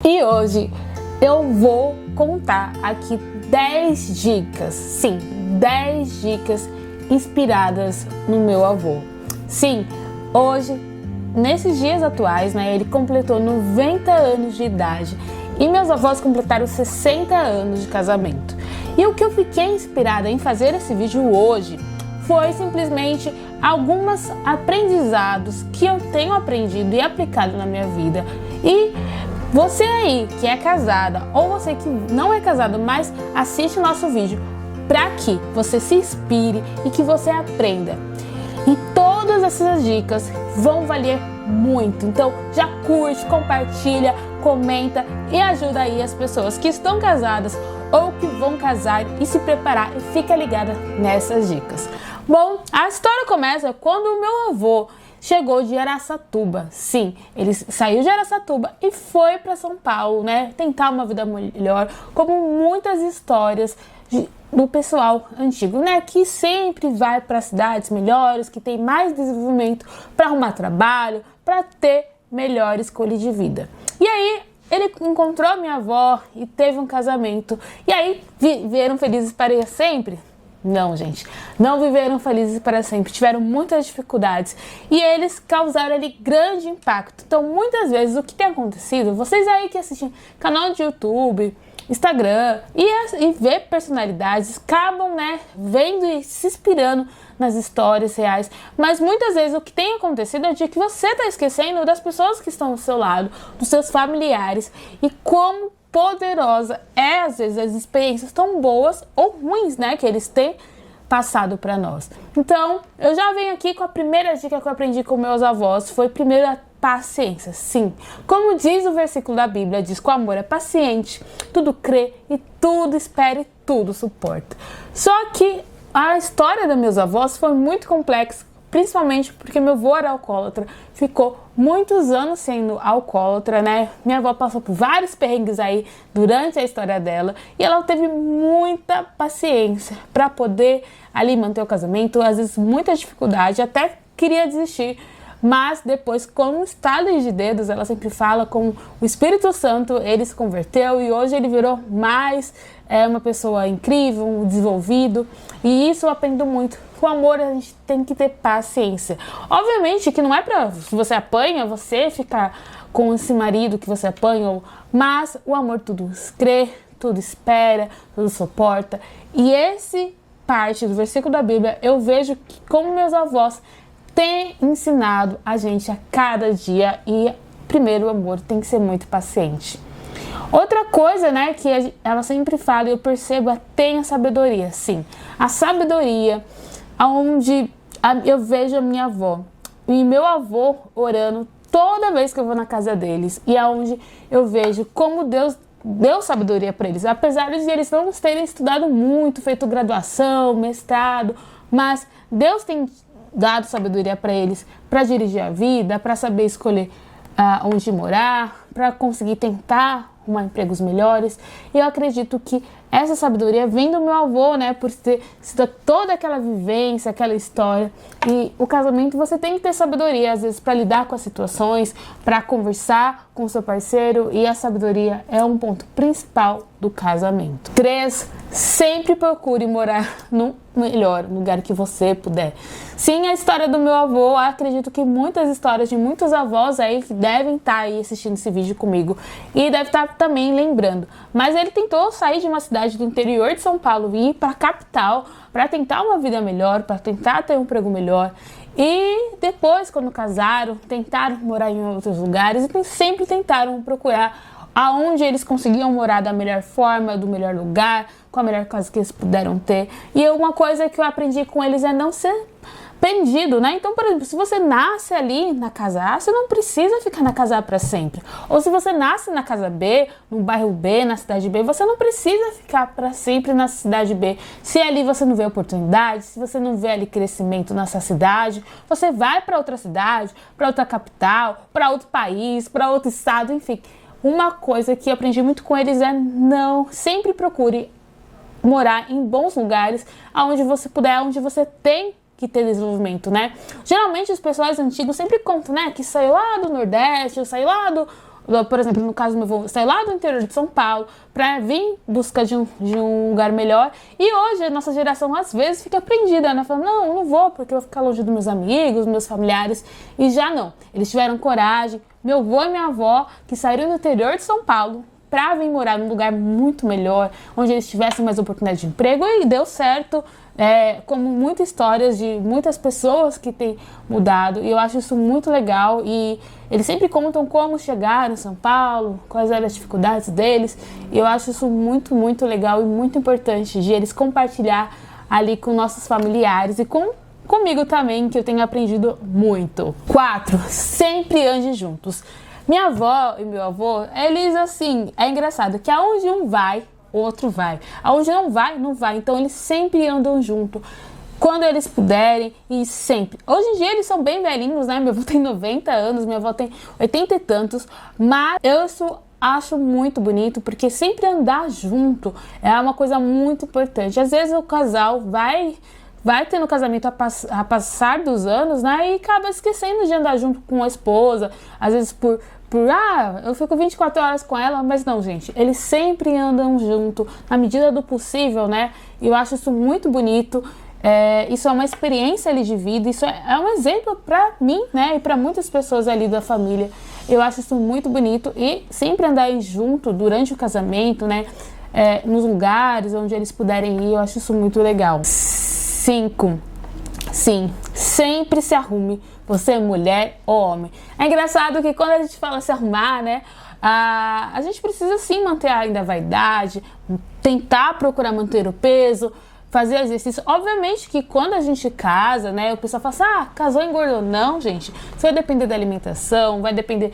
E hoje eu vou contar aqui 10 dicas, sim, 10 dicas inspiradas no meu avô. Sim, hoje, nesses dias atuais, ele completou 90 anos de idade e meus avós completaram 60 anos de casamento. E o que eu fiquei inspirada em fazer esse vídeo hoje foi simplesmente alguns aprendizados que eu tenho aprendido e aplicado na minha vida. E você aí que é casada ou você que não é casado, mas assiste o nosso vídeo para que você se inspire e que você aprenda. E todas essas dicas vão valer muito. Então já curte, compartilha, comenta e ajuda aí as pessoas que estão casadas ou que vão casar e se preparar e fica ligada nessas dicas. Bom, a história começa quando o meu avô chegou de Araçatuba. Sim, ele saiu de Araçatuba e foi para São Paulo, tentar uma vida melhor, como muitas histórias do pessoal antigo, que sempre vai para cidades melhores, que tem mais desenvolvimento para arrumar trabalho, para ter melhor escolha de vida. E aí ele encontrou minha avó e teve um casamento. E aí viveram felizes para sempre? Não, gente, não viveram felizes para sempre, tiveram muitas dificuldades e eles causaram ali grande impacto. Então, muitas vezes, o que tem acontecido, vocês aí que assistem canal de YouTube, Instagram e vê personalidades, acabam, vendo e se inspirando nas histórias reais, mas muitas vezes o que tem acontecido é de que você está esquecendo das pessoas que estão ao seu lado, dos seus familiares e como poderosa é às vezes as experiências tão boas ou ruins, que eles têm passado para nós. Então, eu já venho aqui com a primeira dica que eu aprendi com meus avós, foi primeiro a paciência. Sim, como diz o versículo da Bíblia, diz que o amor é paciente, tudo crê e tudo espera e tudo suporta. Só que a história dos meus avós foi muito complexa, principalmente porque meu avô era alcoólatra, ficou muitos anos sendo alcoólatra, Minha avó passou por vários perrengues aí durante a história dela e ela teve muita paciência para poder ali manter o casamento, às vezes muita dificuldade, até queria desistir, mas depois, com um estalo de dedos, ela sempre fala, com o Espírito Santo, ele se converteu e hoje ele virou mais uma pessoa incrível, desenvolvido, e isso eu aprendo muito. Com amor a gente tem que ter paciência. Obviamente que não é pra você apanha, você ficar com esse marido que você apanha, mas o amor tudo crê, tudo espera, tudo suporta. E esse parte do versículo da Bíblia eu vejo que como meus avós têm ensinado a gente a cada dia, e primeiro o amor tem que ser muito paciente. Outra coisa, que ela sempre fala e eu percebo, tem a sabedoria. Sim, a sabedoria, onde eu vejo a minha avó e meu avô orando toda vez que eu vou na casa deles, e aonde eu vejo como Deus deu sabedoria para eles, apesar de eles não terem estudado muito, feito graduação, mestrado, mas Deus tem dado sabedoria para eles, para dirigir a vida, para saber escolher onde morar, para conseguir tentar arrumar empregos melhores. E eu acredito que essa sabedoria vem do meu avô, por ter toda aquela vivência, aquela história. E o casamento você tem que ter sabedoria, às vezes, para lidar com as situações, para conversar com o seu parceiro, e a sabedoria é um ponto principal do casamento. 3. Sempre procure morar no melhor lugar que você puder. Sim, a história do meu avô, acredito que muitas histórias de muitos avós aí que devem estar aí assistindo esse vídeo comigo e deve estar também lembrando. Mas ele tentou sair de uma cidade do interior de São Paulo e ir para a capital para tentar uma vida melhor, para tentar ter um emprego melhor. E depois, quando casaram, tentaram morar em outros lugares e sempre tentaram procurar aonde eles conseguiam morar da melhor forma, do melhor lugar, com a melhor casa que eles puderam ter. E uma coisa que eu aprendi com eles é não ser prendido, Então, por exemplo, se você nasce ali na casa A, você não precisa ficar na casa A para sempre. Ou se você nasce na casa B, no bairro B, na cidade B, você não precisa ficar para sempre na cidade B. Se ali você não vê oportunidade, se você não vê ali crescimento nessa cidade, você vai para outra cidade, para outra capital, para outro país, para outro estado, enfim. Uma coisa que eu aprendi muito com eles é sempre procure morar em bons lugares, onde você puder, onde você tem que ter desenvolvimento, Geralmente os pessoais antigos sempre contam, que saiu lá do Nordeste, saiu lá por exemplo, no caso do meu avô, saiu lá do interior de São Paulo para vir em busca de um lugar melhor. E hoje a nossa geração às vezes fica prendida, né? Falando, não vou porque eu vou ficar longe dos meus amigos, dos meus familiares. E já não. Eles tiveram coragem. Meu avô e minha avó que saíram do interior de São Paulo para vir morar num lugar muito melhor, onde eles tivessem mais oportunidade de emprego, e deu certo, como muitas histórias de muitas pessoas que têm mudado, e eu acho isso muito legal, e eles sempre contam como chegaram em São Paulo, quais eram as dificuldades deles, e eu acho isso muito, muito legal e muito importante de eles compartilhar ali com nossos familiares e comigo também, que eu tenho aprendido muito. 4. Sempre ande juntos. Minha avó e meu avô, eles assim, é engraçado que aonde um vai, o outro vai. Aonde não vai, não vai. Então eles sempre andam junto, quando eles puderem e sempre. Hoje em dia eles são bem velhinhos, né? Meu avô tem 90 anos, minha avó tem 80 e tantos, mas eu acho muito bonito, porque sempre andar junto é uma coisa muito importante. Às vezes o casal vai tendo casamento a passar dos anos, né? E acaba esquecendo de andar junto com a esposa, às vezes eu fico 24 horas com ela, mas não, gente, eles sempre andam junto, na medida do possível, né? E eu acho isso muito bonito, isso é uma experiência ali de vida, isso é um exemplo pra mim, né? E pra muitas pessoas ali da família. Eu acho isso muito bonito, e sempre andarem junto durante o casamento, né? Nos lugares onde eles puderem ir, eu acho isso muito legal. 5. Sim, sempre se arrume, você é mulher ou homem. É engraçado que quando a gente fala se arrumar, né, a gente precisa sim manter ainda a vaidade, tentar procurar manter o peso, fazer exercício. Obviamente que quando a gente casa, né, o pessoal fala assim, casou, engordou. Não, gente, isso vai depender da alimentação, vai depender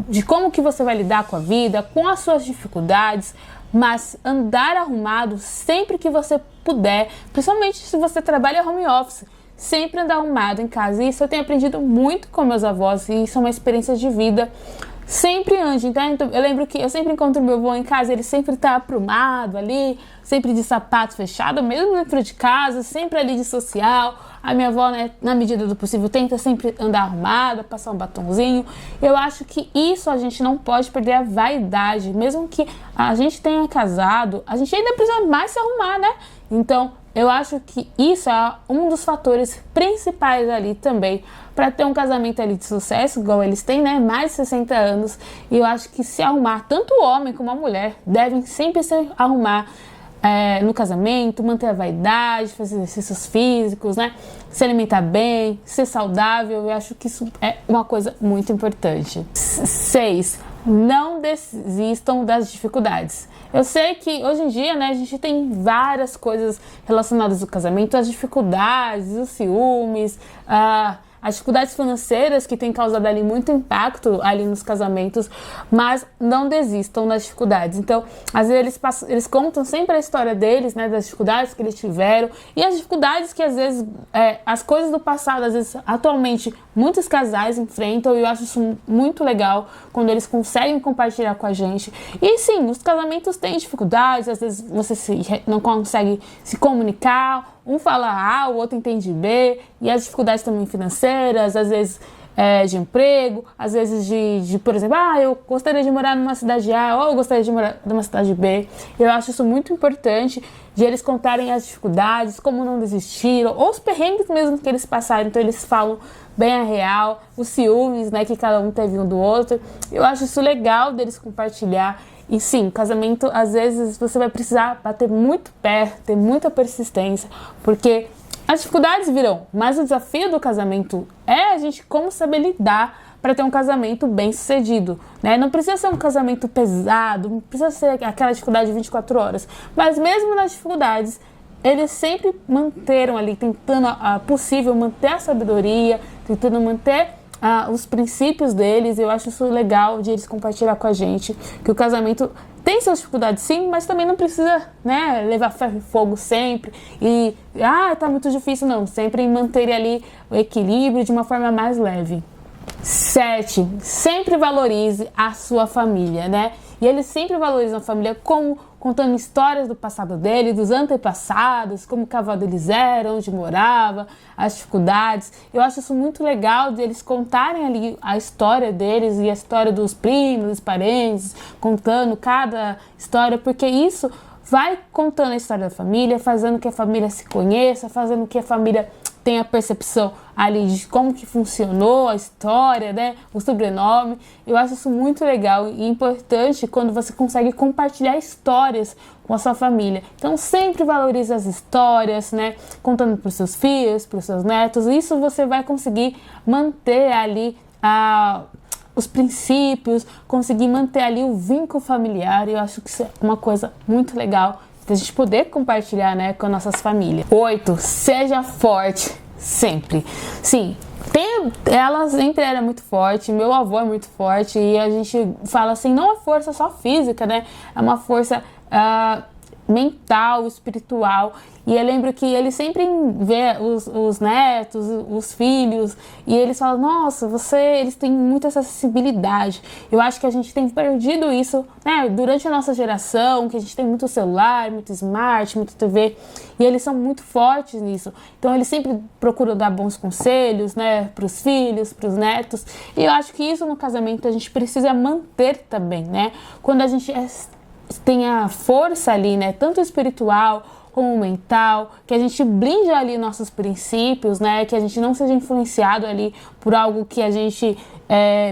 de como que você vai lidar com a vida, com as suas dificuldades. Mas andar arrumado sempre que você puder, principalmente se você trabalha home office, sempre andar arrumado em casa. E isso eu tenho aprendido muito com meus avós, e isso é uma experiência de vida. Sempre ande, tá? Então, eu lembro que eu sempre encontro meu avô em casa, ele sempre tá aprumado ali, sempre de sapato fechado, mesmo dentro de casa, sempre ali de social. A minha avó, né, na medida do possível, tenta sempre andar arrumada, passar um batonzinho. Eu acho que isso a gente não pode perder a vaidade, mesmo que a gente tenha casado, a gente ainda precisa mais se arrumar, né? Então, eu acho que isso é um dos fatores principais ali também para ter um casamento ali de sucesso, igual eles têm, né? Mais de 60 anos. E eu acho que se arrumar, tanto o homem como a mulher, devem sempre se arrumar no casamento, manter a vaidade, fazer exercícios físicos, né? Se alimentar bem, ser saudável. Eu acho que isso é uma coisa muito importante. 6. Não desistam das dificuldades. Eu sei que hoje em dia, né, a gente tem várias coisas relacionadas ao casamento, as dificuldades, os ciúmes, as dificuldades financeiras que têm causado ali muito impacto ali nos casamentos, mas não desistam das dificuldades. Então, às vezes eles contam sempre a história deles, né, das dificuldades que eles tiveram e as dificuldades que às vezes as coisas do passado, às vezes atualmente muitos casais enfrentam, e eu acho isso muito legal quando eles conseguem compartilhar com a gente. E sim, os casamentos têm dificuldades, às vezes você não consegue se comunicar, um fala A, o outro entende B, e as dificuldades também financeiras, às vezes de emprego, às vezes por exemplo, eu gostaria de morar numa cidade A, ou eu gostaria de morar numa cidade B. Eu acho isso muito importante, de eles contarem as dificuldades, como não desistiram, ou os perrengues mesmo que eles passaram. Então eles falam bem a real, os ciúmes, né, que cada um teve um do outro. Eu acho isso legal deles compartilhar. E sim, casamento, às vezes você vai precisar bater muito pé, ter muita persistência, porque as dificuldades virão, mas o desafio do casamento é a gente como saber lidar para ter um casamento bem sucedido, né? Não precisa ser um casamento pesado, não precisa ser aquela dificuldade de 24 horas, mas mesmo nas dificuldades, eles sempre manteram ali, tentando possível manter a sabedoria, tentando manter os princípios deles. Eu acho isso legal de eles compartilhar com a gente, que o casamento tem suas dificuldades sim, mas também não precisa, né, levar ferro e fogo sempre e, tá muito difícil, não. Sempre manter ali o equilíbrio de uma forma mais leve. 7. Sempre valorize a sua família, né? E eles sempre valorizam a família como contando histórias do passado dele, dos antepassados, como o cavalo deles era, onde morava, as dificuldades. Eu acho isso muito legal de eles contarem ali a história deles e a história dos primos, dos parentes, contando cada história, porque isso vai contando a história da família, fazendo que a família se conheça, fazendo que a família tenha a percepção ali de como que funcionou a história, né, o sobrenome. Eu acho isso muito legal e importante quando você consegue compartilhar histórias com a sua família. Então sempre valorize as histórias, né, contando para os seus filhos, para os seus netos. Isso você vai conseguir manter ali os princípios, conseguir manter ali o vínculo familiar. Eu acho que isso é uma coisa muito legal da gente poder compartilhar, né, com nossas famílias. 8. Seja forte sempre. Sim, ela sempre era muito forte, meu avô é muito forte e a gente fala assim, não é força só física, né, é uma força mental, espiritual. E eu lembro que ele sempre vê os netos, os filhos, e eles falam, nossa, eles têm muita acessibilidade. Eu acho que a gente tem perdido isso, né, durante a nossa geração, que a gente tem muito celular, muito smart, muito TV, e eles são muito fortes nisso. Então eles sempre procuram dar bons conselhos, né, para os filhos, para os netos. E eu acho que isso no casamento a gente precisa manter também, né? Quando a gente tem a força ali, né, tanto espiritual como mental, que a gente blinde ali nossos princípios, né, que a gente não seja influenciado ali por algo que a gente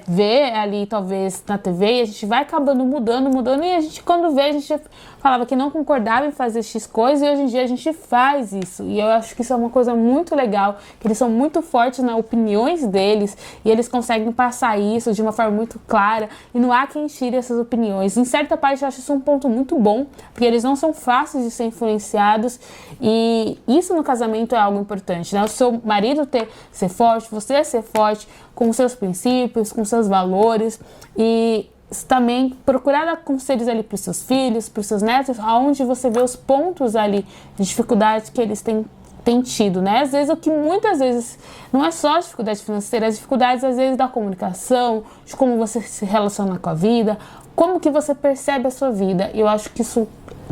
vê ali talvez na TV, e a gente vai acabando mudando, e a gente quando vê, a gente falava que não concordava em fazer X coisas, e hoje em dia a gente faz isso, e eu acho que isso é uma coisa muito legal, que eles são muito fortes nas opiniões deles, e eles conseguem passar isso de uma forma muito clara, e não há quem tire essas opiniões. Em certa parte eu acho isso um ponto muito bom, porque eles não são fáceis de ser influenciados, e isso no casamento é algo importante, né? O seu marido ser forte, você ser forte com seus princípios, com seus valores, e também procurar dar conselhos ali para os seus filhos, para os seus netos, aonde você vê os pontos ali de dificuldades que eles têm tido, né? Às vezes, o que muitas vezes não é só dificuldade financeira, as dificuldades às vezes da comunicação, de como você se relaciona com a vida, como que você percebe a sua vida. Eu acho que isso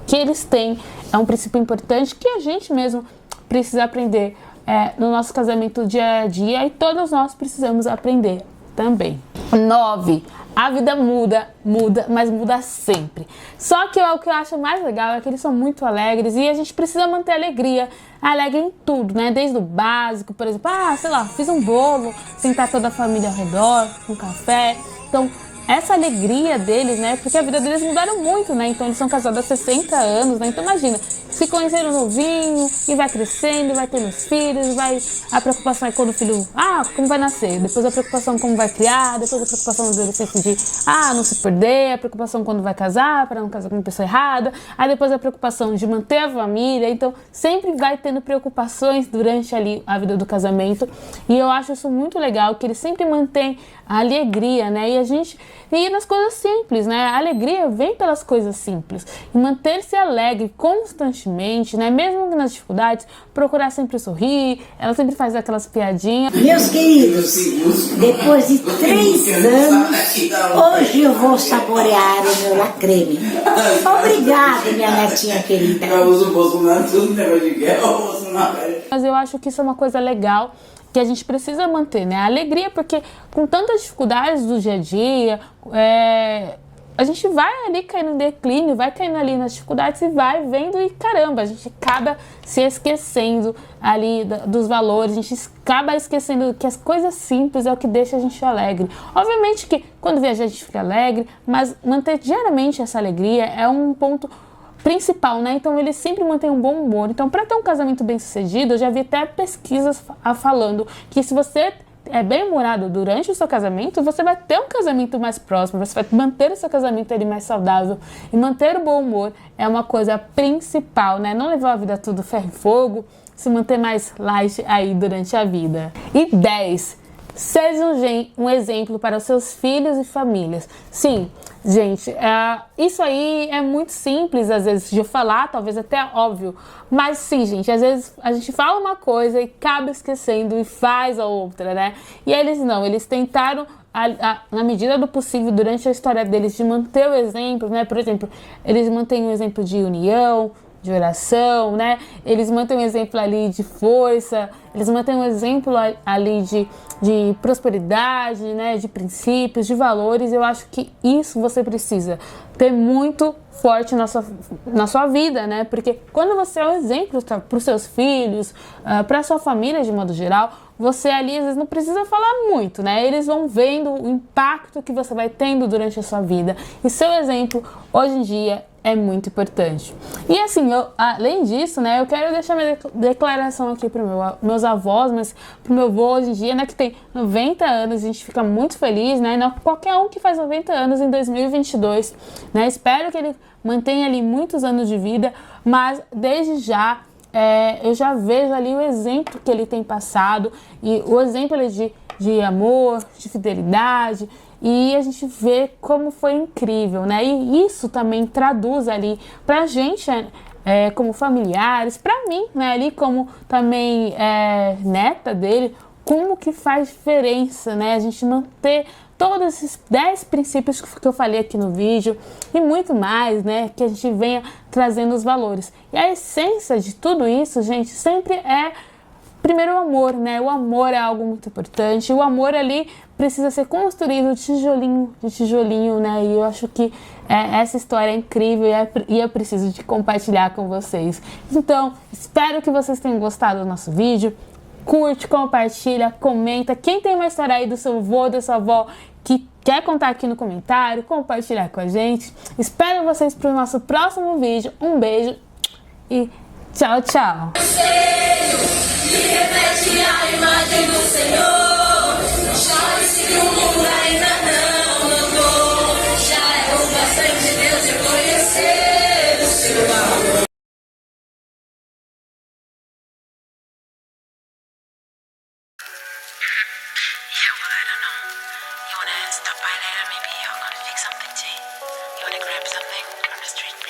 que eles têm é um princípio importante que a gente mesmo precisa aprender no nosso casamento dia a dia, e todos nós precisamos aprender também. 9. A vida muda, mas muda sempre. Só que o que eu acho mais legal é que eles são muito alegres e a gente precisa manter alegria. Alegre em tudo, né? Desde o básico, por exemplo, sei lá, fiz um bolo, sentar toda a família ao redor, um café. Então, essa alegria deles, né? Porque a vida deles mudaram muito, né? Então, eles são casados há 60 anos, né? Então, imagina, se conheceram novinho e vai crescendo, vai tendo os filhos, a preocupação é quando o filho, como vai nascer, depois a preocupação como vai criar, depois a preocupação do adolescente de, não se perder, a preocupação quando vai casar, para não casar com uma pessoa errada, aí depois a preocupação de manter a família. Então, sempre vai tendo preocupações durante ali a vida do casamento, e eu acho isso muito legal, que eles sempre mantêm a alegria, né? E nas coisas simples, né? A alegria vem pelas coisas simples. E manter-se alegre constantemente, né? Mesmo nas dificuldades, procurar sempre sorrir. Ela sempre faz aquelas piadinhas. Meus queridos, depois de 3 anos, hoje eu vou saborear o meu lacreme. Obrigada, minha netinha querida. Mas eu acho que isso é uma coisa legal, que a gente precisa manter, né? A alegria, porque com tantas dificuldades do dia a dia, a gente vai ali caindo no declínio, vai caindo ali nas dificuldades e vai vendo, e caramba, a gente acaba se esquecendo ali dos valores, a gente acaba esquecendo que as coisas simples é o que deixa a gente alegre. Obviamente que quando viaja a gente fica alegre, mas manter diariamente essa alegria é um ponto principal, né? Então ele sempre mantém um bom humor. Então, para ter um casamento bem sucedido, eu já vi até pesquisas falando que se você é bem-humorado durante o seu casamento, você vai ter um casamento mais próximo, você vai manter o seu casamento ali mais saudável, e manter o bom humor é uma coisa principal, né? Não levar a vida tudo ferro e fogo, se manter mais light aí durante a vida. E 10. Seja um exemplo para os seus filhos e famílias. Sim, gente, isso aí é muito simples às vezes de falar, talvez até óbvio, mas sim, gente, às vezes a gente fala uma coisa e acaba esquecendo e faz a outra, né? E eles não, eles tentaram na medida do possível, durante a história deles, de manter o exemplo, né? Por exemplo, eles mantêm o exemplo de união, de oração, né? Eles mantêm um exemplo ali de força, eles mantêm um exemplo ali de prosperidade, né? De princípios, de valores. Eu acho que isso você precisa ter muito forte na sua vida, né? Porque quando você é um exemplo para os seus filhos, para a sua família de modo geral, você ali às vezes não precisa falar muito, né? Eles vão vendo o impacto que você vai tendo durante a sua vida. E seu exemplo, hoje em dia, é muito importante. E assim, além disso, né, eu quero deixar minha declaração aqui para meus avós, mas para o meu avô hoje em dia, né, que tem 90 anos, a gente fica muito feliz, né, não qualquer um que faz 90 anos em 2022, né, espero que ele mantenha ali muitos anos de vida, mas desde já, eu já vejo ali o exemplo que ele tem passado, e o exemplo de amor, de fidelidade, e a gente vê como foi incrível, né? E isso também traduz ali pra gente, como familiares, pra mim, né? Ali como também neta dele, como que faz diferença, né? A gente manter todos esses 10 princípios que eu falei aqui no vídeo e muito mais, né? Que a gente venha trazendo os valores. E a essência de tudo isso, gente, sempre é primeiro o amor, né? O amor é algo muito importante. O amor ali precisa ser construído tijolinho de tijolinho, né? E eu acho que essa história é incrível e eu preciso de compartilhar com vocês. Então, espero que vocês tenham gostado do nosso vídeo. Curte, compartilha, comenta. Quem tem uma história aí do seu avô, da sua avó, que quer contar aqui no comentário, compartilhar com a gente. Espero vocês para o nosso próximo vídeo. Um beijo e tchau, tchau! E reflete a imagem do Senhor. Chore se o mundo ainda não notou. Já é o bastante Deus reconhecer o seu amor. You wanna stop by later? Maybe you're gonna fix something tea. You wanna grab something from the street?